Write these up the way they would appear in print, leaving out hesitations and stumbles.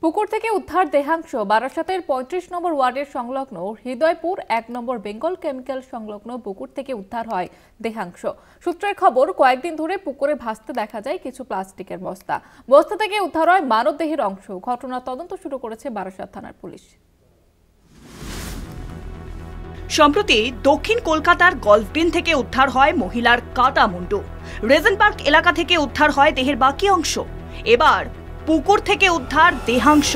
পুকুর থেকে উদ্ধার দেহাংশ। বারাসাতের ৩৫ নম্বর ওয়ার্ডের সংলগ্ন হৃদয়পুর ১ নম্বর বেঙ্গল কেমিক্যাল সংলগ্ন পুকুর থেকে উদ্ধার হয় দেহাংশ। সূত্রের খবর, কয়েকদিন ধরে পুকুরে ভাসতে দেখা যায় কিছু প্লাস্টিকের বস্তা থেকে উদ্ধার হয় মানবদেহের অংশ। ঘটনার তদন্ত শুরু করেছে বারাসাত থানার পুলিশ। সম্প্রতি দক্ষিণ কলকাতার গলফগ্রিন থেকে উদ্ধার হয় মহিলার কাটা মুন্ডু। রেজেন্ট পার্ক এলাকা থেকে উদ্ধার হয় দেহের বাকি অংশ। এবার পুকুর থেকে উদ্ধার দেহাংশ।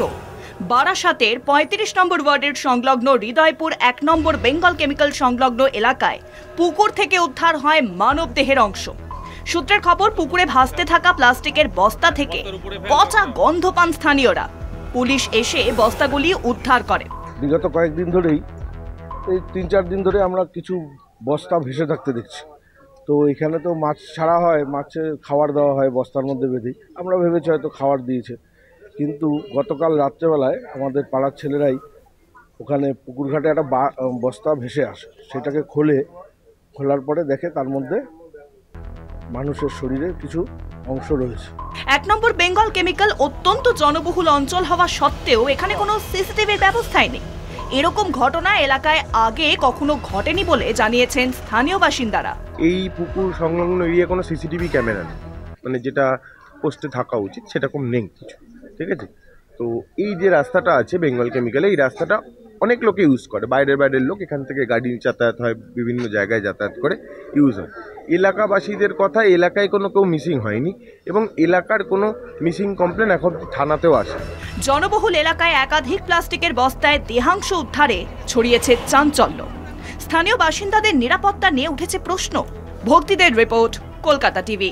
বারাসাতের ৩৫ নম্বর ওয়ার্ডের সংলগ্ন হৃদয়পুর ১ নম্বর বেঙ্গল কেমিক্যাল সংলগ্ন এলাকায় পুকুর থেকে উদ্ধার হয় মানবদেহের অংশ। সূত্রের খবর, পুকুরে ভাসতে থাকা প্লাস্টিকের বস্তা থেকে পচা গন্ধ পান স্থানীয়রা। পুলিশ এসে বস্তাগুলি উদ্ধার করে। বিগত কয়েকদিন ধরেই এই ৩-৪ দিন ধরে আমরা কিছু বস্তা ভেসে থাকতে দেখছি। তো এখানে তো মাছ ছাড়া হয়, মাছের খাবার দেওয়া হয় বস্তার মধ্যে বেঁধে। আমরা ভেবেছি হয়তো খাবার দিয়েছে, কিন্তু গতকাল রাত্রেবেলায় আমাদের পাড়ার ছেলেরাই ওখানে পুকুরঘাটে একটা বস্তা ভেসে আসে। সেটাকে খোলার পরে দেখে তার মধ্যে মানুষের শরীরের কিছু অংশ রয়েছে। ১ নম্বর বেঙ্গল কেমিক্যাল অত্যন্ত জনবহুল অঞ্চল হওয়া সত্ত্বেও এখানে কোনো সিসিটিভির ব্যবস্থাই নেই। এরকম ঘটনা এলাকায় আগে কখনো ঘটেনি বলে জানিয়েছেন স্থানীয় বাসিন্দারা। এই পুকুর সংলগ্ন এরিয়া কোনো সিসিটিভি ক্যামেরা নেই, মানে যেটা পোস্টে থাকা উচিত সেরকম নেই কিছু, ঠিক আছে। তো এই যে রাস্তাটা আছে বেঙ্গল কেমিক্যালে, এই রাস্তাটা অনেক লোকে ইউজ করে, বাইরের লোক এখান থেকে গাড়ি যাতায়াত হয়, বিভিন্ন জায়গায় যাতায়াত করে ইউজ হয়। এলাকাবাসীদের কথা, এলাকায় কোনো কেউ মিসিং হয়নি এবং এলাকার কোনো মিসিং কমপ্লেন এখন থানাতেও আসে। জনবহুল এলাকায় একাধিক প্লাস্টিকের বস্তায় দেহাংশ উদ্ধারে ছড়িয়েছে চাঞ্চল্য। স্থানীয় বাসিন্দাদের নিরাপত্তা নিয়ে উঠেছে প্রশ্ন। ভক্তিদের রিপোর্ট, কলকাতা টিভি।